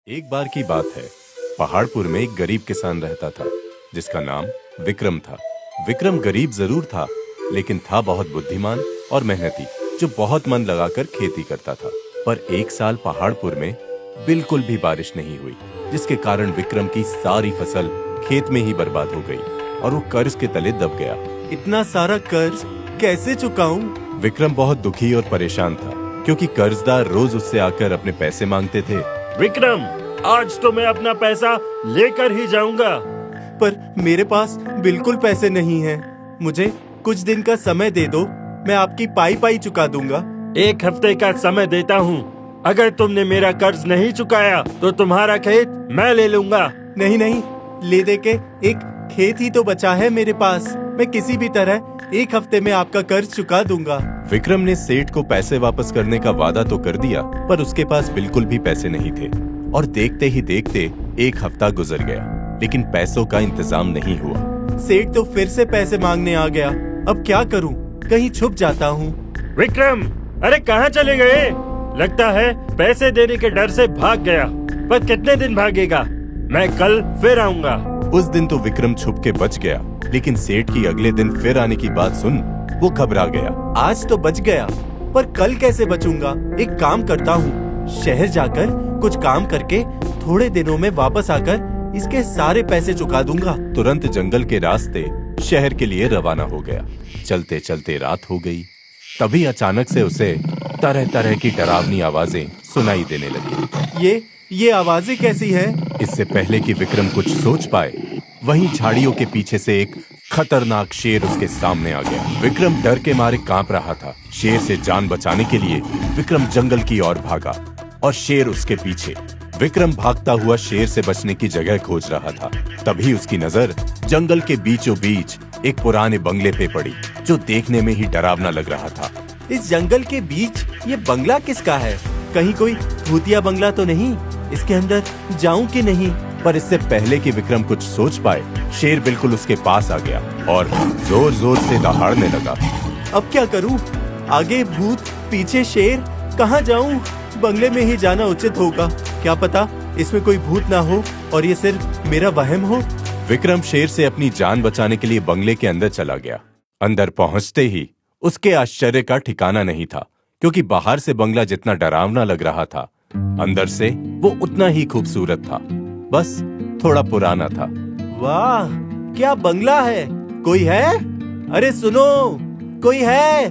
एक बार की बात है, पहाड़पुर में एक गरीब किसान रहता था जिसका नाम विक्रम था। विक्रम गरीब जरूर था, लेकिन था बहुत बुद्धिमान और मेहनती, जो बहुत मन लगाकर खेती करता था। पर एक साल पहाड़पुर में बिल्कुल भी बारिश नहीं हुई, जिसके कारण विक्रम की सारी फसल खेत में ही बर्बाद हो गई और वो कर्ज के तले दब गया। इतना सारा कर्ज कैसे चुकाऊं? विक्रम बहुत दुखी और परेशान था, क्योंकि कर्जदार रोज उससे आकर अपने पैसे मांगते थे। विक्रम, आज तो मैं अपना पैसा लेकर ही जाऊंगा। पर मेरे पास बिल्कुल पैसे नहीं हैं। मुझे कुछ दिन का समय दे दो, मैं आपकी पाई पाई चुका दूंगा। 1 हफ्ते का समय देता हूँ। अगर तुमने मेरा कर्ज नहीं चुकाया तो तुम्हारा खेत मैं ले लूंगा। नहीं नहीं, ले दे के एक खेत ही तो बचा है मेरे पास। मैं किसी भी तरह 1 हफ्ते में आपका कर्ज चुका दूंगा। विक्रम ने सेठ को पैसे वापस करने का वादा तो कर दिया, पर उसके पास बिल्कुल भी पैसे नहीं थे। और देखते ही देखते 1 हफ्ता गुजर गया, लेकिन पैसों का इंतजाम नहीं हुआ। सेठ तो फिर से पैसे मांगने आ गया। अब क्या करूं? कहीं छुप जाता हूं। विक्रम, अरे कहाँ चले गए? लगता है पैसे देने के डर से भाग गया। पर कितने दिन भागेगा? मैं कल फिर आऊंगा। उस दिन तो विक्रम छुप के बच गया, लेकिन सेठ की अगले दिन फिर आने की बात सुन वो घबरा गया। आज तो बच गया, पर कल कैसे बचूंगा? एक काम करता हूँ, शहर जाकर कुछ काम करके थोड़े दिनों में वापस आकर इसके सारे पैसे चुका दूंगा। तुरंत जंगल के रास्ते शहर के लिए रवाना हो गया। चलते चलते रात हो गई, तभी अचानक से उसे तरह तरह की डरावनी आवाजें सुनाई देने लगी। ये आवाजें कैसी हैं? इससे पहले कि विक्रम कुछ सोच पाए, वहीं झाड़ियों के पीछे से एक खतरनाक शेर उसके सामने आ गया। विक्रम डर के मारे कांप रहा था। शेर से जान बचाने के लिए विक्रम जंगल की ओर भागा और शेर उसके पीछे। विक्रम भागता हुआ शेर से बचने की जगह खोज रहा था। तभी उसकी नजर जंगल के बीचों बीच एक पुराने बंगले पे पड़ी, जो देखने में ही डरावना लग रहा था। इस जंगल के बीच ये बंगला किसका है? कहीं कोई भूतिया बंगला तो नहीं? इसके अंदर जाऊं कि नहीं? पर इससे पहले कि विक्रम कुछ सोच पाए, शेर बिल्कुल उसके पास आ गया और जोर जोर से दहाड़ने लगा। अब क्या करूं? आगे भूत, पीछे शेर, कहां जाऊं? बंगले में ही जाना उचित होगा। क्या पता इसमें कोई भूत ना हो और ये सिर्फ मेरा वहम हो। विक्रम शेर से अपनी जान बचाने के लिए बंगले के अंदर चला गया। अंदर पहुंचते ही उसके आश्चर्य का ठिकाना नहीं था, क्योंकि बाहर से बंगला जितना डरावना लग रहा था, अंदर से वो उतना ही खूबसूरत था, बस थोड़ा पुराना था। वाह, क्या बंगला है! कोई है? अरे सुनो, कोई है?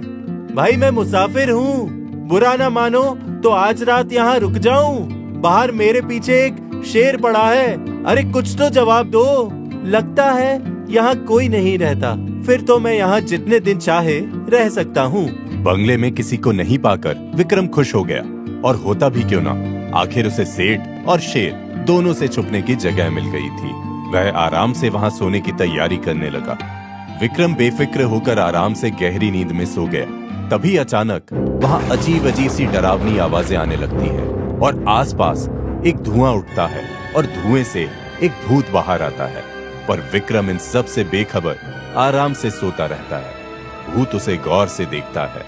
भाई मैं मुसाफिर हूँ, बुरा ना मानो तो आज रात यहाँ रुक जाऊं। बाहर मेरे पीछे एक शेर पड़ा है। अरे कुछ तो जवाब दो। लगता है यहाँ कोई नहीं रहता। फिर तो मैं यहाँ जितने दिन चाहे रह सकता हूँ। बंगले में किसी को नहीं पाकर विक्रम खुश हो गया, और होता भी क्यों ना, आखिर उसे सेठ और शेर दोनों से छुपने की जगह मिल गई थी। वह आराम से वहां सोने की तैयारी करने लगा। विक्रम बेफिक्र होकर आराम से गहरी नींद में सो गया। तभी अचानक वहां अजीब अजीब सी डरावनी आवाजें आने लगती हैं और आसपास एक धुआं उठता है और धुएं से एक भूत बाहर आता है। पर विक्रम इन सब से बेखबर आराम से सोता रहता है। भूत उसे गौर से देखता है।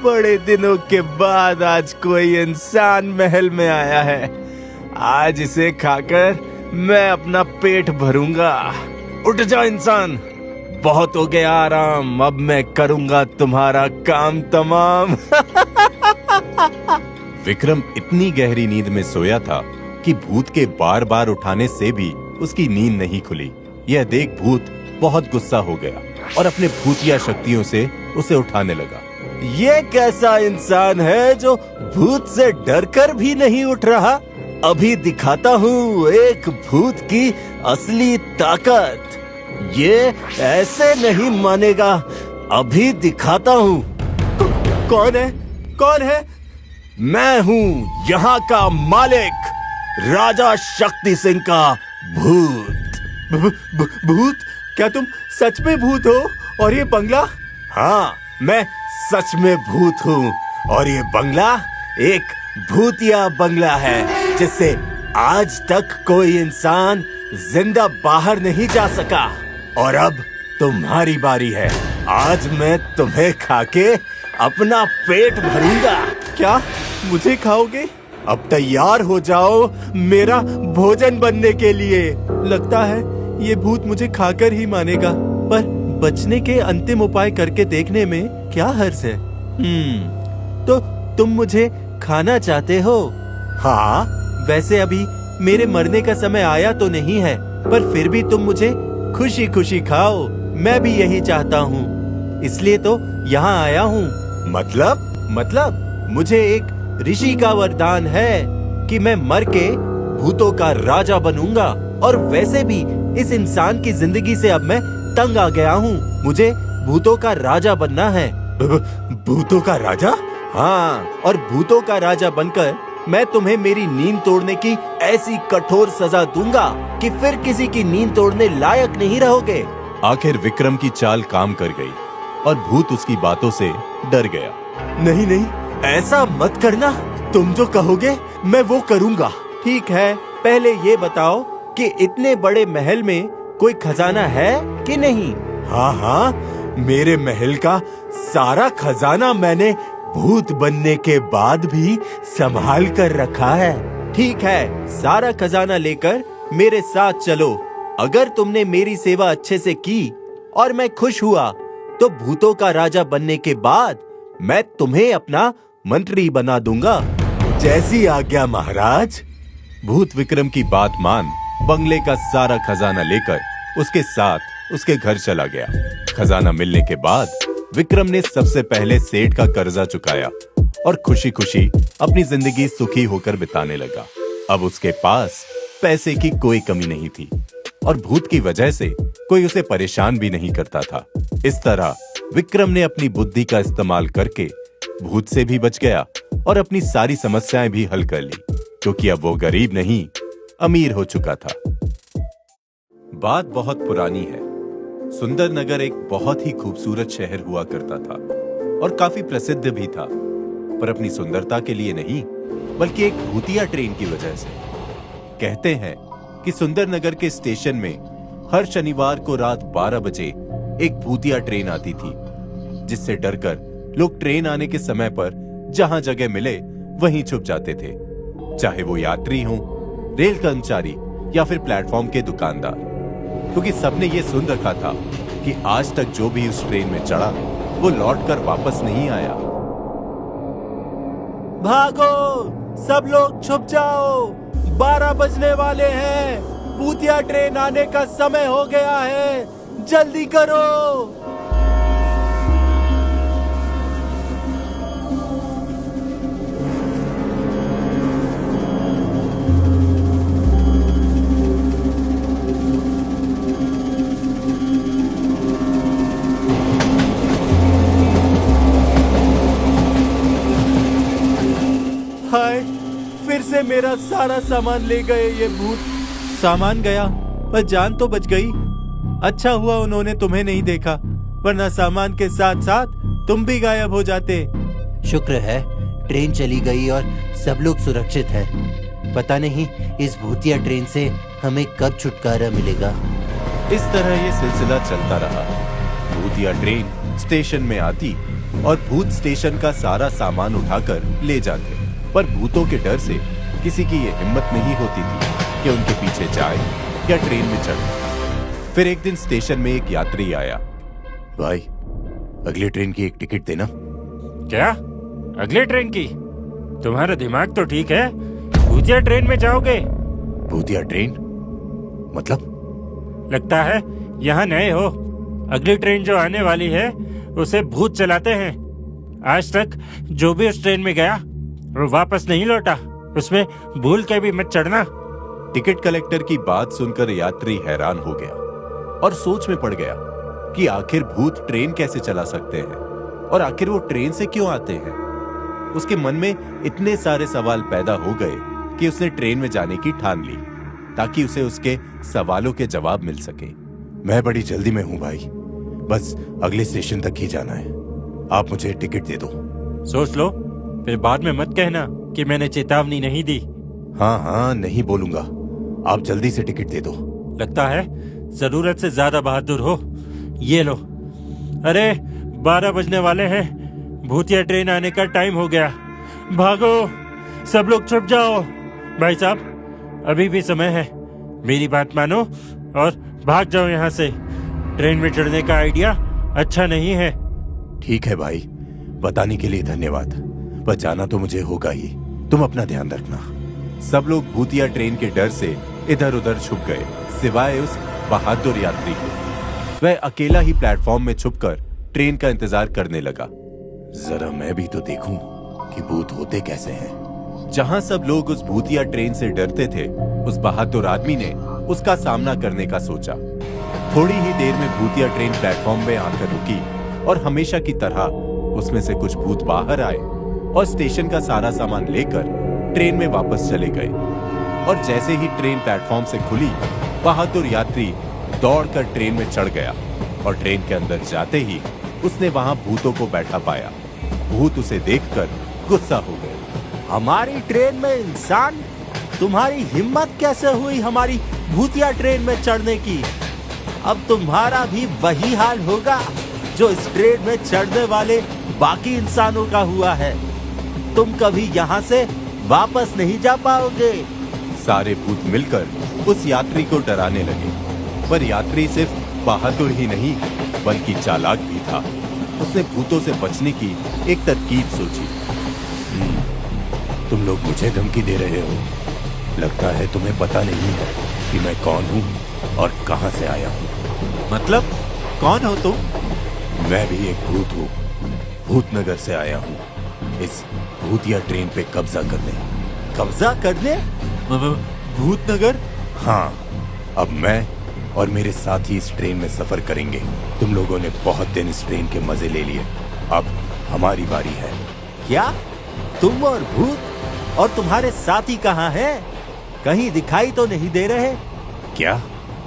बड़े दिनों के बाद आज कोई इंसान महल में आया है। आज इसे खाकर मैं अपना पेट भरूंगा। उठ जाओ इंसान, बहुत हो गया आराम, अब मैं करूंगा तुम्हारा काम तमाम। विक्रम इतनी गहरी नींद में सोया था कि भूत के बार बार उठाने से भी उसकी नींद नहीं खुली। यह देख भूत बहुत गुस्सा हो गया और अपने भूतिया शक्तियों से उसे उठाने लगा। ये कैसा इंसान है जो भूत से डरकर भी नहीं उठ रहा? अभी दिखाता हूँ एक भूत की असली ताकत। ये ऐसे नहीं मानेगा। अभी दिखाता हूँ। कौन है? कौन है? मैं हूँ यहाँ का मालिक, राजा शक्ति सिंह का भूत। भूत? क्या तुम सच में भूत हो? और ये बंगला? हाँ, मैं सच में भूत हूँ और ये बंगला एक भूतिया बंगला है, जिससे आज तक कोई इंसान जिंदा बाहर नहीं जा सका। और अब तुम्हारी बारी है। आज मैं तुम्हें खाके अपना पेट भरूंगा। क्या मुझे खाओगे? अब तैयार हो जाओ मेरा भोजन बनने के लिए। लगता है ये भूत मुझे खाकर ही मानेगा, पर बचने के अंतिम उपाय करके देखने में क्या हर्ज है। तो तुम मुझे खाना चाहते हो? हाँ, वैसे अभी मेरे मरने का समय आया तो नहीं है, पर फिर भी तुम मुझे खुशी खुशी खाओ। मैं भी यही चाहता हूँ, इसलिए तो यहाँ आया हूँ। मतलब मुझे एक ऋषि का वरदान है कि मैं मर के भूतों का राजा बनूंगा, और वैसे भी इस इंसान की जिंदगी से अब मैं तंग आ गया हूँ। मुझे भूतों का राजा बनना है। भूतों का राजा? हाँ, और भूतों का राजा बनकर मैं तुम्हें मेरी नींद तोड़ने की ऐसी कठोर सजा दूंगा कि फिर किसी की नींद तोड़ने लायक नहीं रहोगे। आखिर विक्रम की चाल काम कर गई और भूत उसकी बातों से डर गया। नहीं, ऐसा मत करना। तुम जो कहोगे मैं वो करूंगा। ठीक है, पहले ये बताओ कि इतने बड़े महल में कोई खजाना है कि नहीं? हाँ, मेरे महल का सारा खजाना मैंने भूत बनने के बाद भी संभाल कर रखा है। ठीक है, सारा खजाना लेकर मेरे साथ चलो। अगर तुमने मेरी सेवा अच्छे से की और मैं खुश हुआ, तो भूतों का राजा बनने के बाद मैं तुम्हें अपना मंत्री बना दूंगा। जैसी आज्ञा महाराज। भूत विक्रम की बात मान बंगले का सारा खजाना लेकर उसके साथ उसके घर चला गया। खजाना मिलने के बाद विक्रम ने सबसे पहले सेठ का कर्जा चुकाया और खुशी खुशी अपनी जिंदगी सुखी होकर बिताने लगा। अब उसके पास पैसे की कोई कमी नहीं थी और भूत की वजह से कोई उसे परेशान भी नहीं करता था। इस तरह विक्रम ने अपनी बुद्धि का इस्तेमाल करके भूत से भी बच गया और अपनी सारी समस्याएं भी हल कर ली, क्योंकि अब वो गरीब नहीं, अमीर हो चुका था। बात बहुत पुरानी है। सुंदर नगर एक बहुत ही खूबसूरत शहर हुआ करता था और काफी प्रसिद्ध भी था, पर अपनी सुंदरता के लिए नहीं, बल्कि एक भूतिया ट्रेन की वजह से। कहते हैं कि सुंदर नगर के स्टेशन में हर शनिवार को रात 12 बजे एक भूतिया ट्रेन आती थी, जिससे डरकर लोग ट्रेन आने के समय पर जहां जगह मिले वहीं छुप जाते थे, चाहे वो यात्री हो, रेल कर्मचारी या फिर प्लेटफॉर्म के दुकानदार, क्योंकि सबने ये सुन रखा था कि आज तक जो भी उस ट्रेन में चढ़ा वो लौटकर वापस नहीं आया। भागो, सब लोग छुप जाओ, 12 बजने वाले हैं, भूतिया ट्रेन आने का समय हो गया है, जल्दी करो। हाय, फिर से मेरा सारा सामान ले गए ये भूत। सामान गया पर जान तो बच गई। अच्छा हुआ उन्होंने तुम्हें नहीं देखा, वरना सामान के साथ साथ तुम भी गायब हो जाते। शुक्र है ट्रेन चली गई और सब लोग सुरक्षित हैं। पता नहीं इस भूतिया ट्रेन से हमें कब छुटकारा मिलेगा। इस तरह ये सिलसिला चलता रहा। भूतिया ट्रेन स्टेशन में आती और भूत स्टेशन का सारा सामान उठाकर ले जाते, पर भूतों के डर से किसी की ये हिम्मत नहीं होती थी कि उनके पीछे जाए या ट्रेन में चढ़े। फिर एक दिन स्टेशन में एक यात्री आया। भाई, अगली ट्रेन की एक टिकट देना। क्या? अगले ट्रेन की? तुम्हारा दिमाग तो ठीक है, भूतिया ट्रेन में जाओगे? भूतिया ट्रेन मतलब? लगता है यहाँ नए हो। अगली ट्रेन जो आने वाली है उसे भूत चलाते हैं। आज तक जो भी उस ट्रेन में गया वो वापस नहीं लौटा। उसमें भूल के भी मत चढ़ना। टिकट कलेक्टर की बात सुनकर यात्री हैरान हो गया और सोच में पड़ गया कि आखिर भूत ट्रेन कैसे चला सकते हैं और आखिर वो ट्रेन से क्यों आते हैं। उसके मन में इतने सारे सवाल पैदा हो गए कि उसने ट्रेन में जाने की ठान ली, ताकि उसे उसके सवालों के जवाब मिल सके। मैं बड़ी जल्दी में हूँ भाई, बस अगले स्टेशन तक ही जाना है। आप मुझे टिकट दे दो। सोच लो, फिर बाद में मत कहना कि मैंने चेतावनी नहीं दी। हाँ, नहीं बोलूंगा। आप जल्दी से टिकट दे दो। लगता है जरूरत से ज्यादा बहादुर हो। ये लो। अरे 12 बजने वाले हैं, भूतिया ट्रेन आने का टाइम हो गया। भागो, सब लोग चुप जाओ। भाई साहब, अभी भी समय है, मेरी बात मानो और भाग जाओ यहाँ से। ट्रेन में चढ़ने का आइडिया अच्छा नहीं है। ठीक है भाई, बताने के लिए धन्यवाद, पर जाना तो मुझे होगा ही। तुम अपना ध्यान रखना। सब लोग भूतिया ट्रेन के डर से इधर उधर छुप गए, सिवाय उस बहादुर यात्री के। वह अकेला ही प्लेटफॉर्म में छुपकर ट्रेन का इंतजार करने लगा। जरा मैं भी तो देखूं कि भूत होते कैसे हैं। जहां सब लोग उस भूतिया ट्रेन से डरते थे, उस बहादुर आदमी ने उसका सामना करने का सोचा। थोड़ी ही देर में भूतिया ट्रेन प्लेटफॉर्म में आकर रुकी और हमेशा की तरह उसमें से कुछ भूत बाहर आए और स्टेशन का सारा सामान लेकर ट्रेन में वापस चले गए। और जैसे ही ट्रेन प्लेटफॉर्म से खुली, बहादुर यात्री दौड़कर ट्रेन में चढ़ गया और ट्रेन के अंदर जाते ही उसने वहां भूतों को बैठा पाया। भूत उसे देखकर गुस्सा हो गए। हमारी ट्रेन में इंसान? तुम्हारी हिम्मत कैसे हुई हमारी भूतिया ट्रेन में चढ़ने की? अब तुम्हारा भी वही हाल होगा जो इस ट्रेन में चढ़ने वाले बाकी इंसानों का हुआ है। तुम कभी यहाँ से वापस नहीं जा पाओगे। सारे भूत मिलकर उस यात्री को डराने लगे, पर यात्री सिर्फ बहादुर ही नहीं बल्कि चालाक भी था। उसने भूतों से बचने की एक तरकीब सोची। तुम लोग मुझे धमकी दे रहे हो? लगता है तुम्हें पता नहीं है कि मैं कौन हूँ और कहाँ से आया हूँ। मतलब कौन हो तुम? मैं भी एक भूत हूँ, भूतनगर से आया हूँ इस भूतिया ट्रेन पे कब्जा करने। कब्जा करने? भूतनगर? हाँ, अब मैं और मेरे साथी इस ट्रेन में सफर करेंगे। तुम लोगों ने बहुत दिन इस ट्रेन के मजे ले लिए, अब हमारी बारी है। क्या तुम और भूत? और तुम्हारे साथी कहाँ हैं? कहीं दिखाई तो नहीं दे रहे? क्या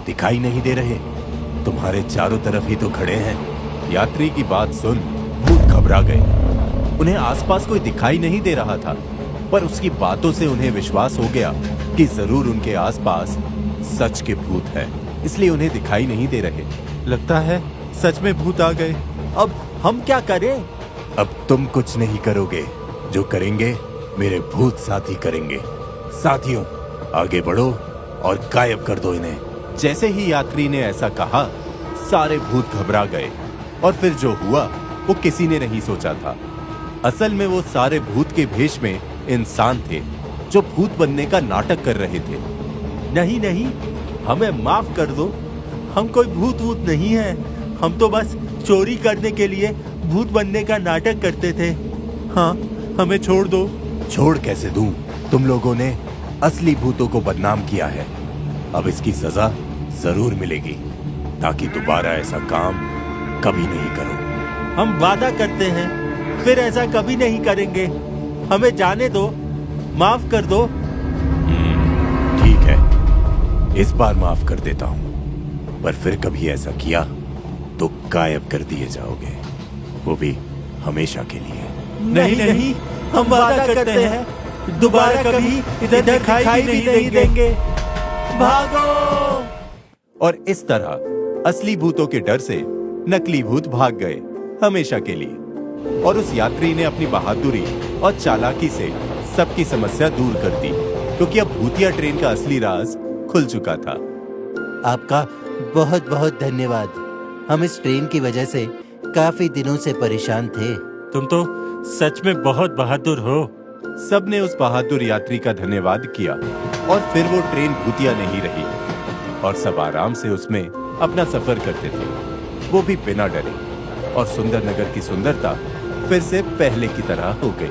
दिखाई नहीं दे रहे? तुम्हारे चारों तरफ ही तो खड़े हैं। यात्री की बात सुन भूत घबरा गए। उन्हें आसपास कोई दिखाई नहीं दे रहा था, पर उसकी बातों से उन्हें विश्वास हो गया कि जरूर उनके आसपास सच के भूत हैं, इसलिए उन्हें दिखाई नहीं दे रहे। लगता है सच में भूत आ गए। अब हम क्या करें? अब तुम कुछ नहीं करोगे, जो करेंगे मेरे भूत साथी करेंगे। साथियों, आगे बढ़ो और गायब कर दो इन्हें। जैसे ही यात्री ने ऐसा कहा, सारे भूत घबरा गए और फिर जो हुआ वो किसी ने नहीं सोचा था। असल में वो सारे भूत के भेष में इंसान थे जो भूत बनने का नाटक कर रहे थे। नहीं नहीं, हमें माफ कर दो। हम कोई भूत वूत नहीं है। हम तो बस चोरी करने के लिए भूत बनने का नाटक करते थे। हाँ, हमें छोड़ दो। छोड़ कैसे दूं? तुम लोगों ने असली भूतों को बदनाम किया है। अब इसकी सजा जरूर मिलेगी, ताकि दोबारा ऐसा काम कभी नहीं करो। हम वादा करते हैं फिर ऐसा कभी नहीं करेंगे। हमें जाने दो, माफ कर दो। ठीक है, इस बार माफ कर देता हूँ, पर फिर कभी ऐसा किया तो गायब कर दिए जाओगे, वो भी हमेशा के लिए। नहीं नहीं, हम वादा करते हैं दोबारा कभी इधर दिखाई नहीं देंगे। भागो! और इस तरह असली भूतों के डर से नकली भूत भाग गए हमेशा के लिए। और उस यात्री ने अपनी बहादुरी और चालाकी से सबकी समस्या दूर कर दी, क्योंकि अब भूतिया ट्रेन का असली राज खुल चुका था। आपका बहुत बहुत धन्यवाद। हम इस ट्रेन की वजह से काफी दिनों से परेशान थे। तुम तो सच में बहुत बहादुर हो। सबने उस बहादुर यात्री का धन्यवाद किया और फिर वो ट्रेन भूतिया नहीं रही और सब आराम से उसमें अपना सफर करते थे, वो भी बिना डरे। और सुंदर नगर की सुंदरता फिर से पहले की तरह हो गई।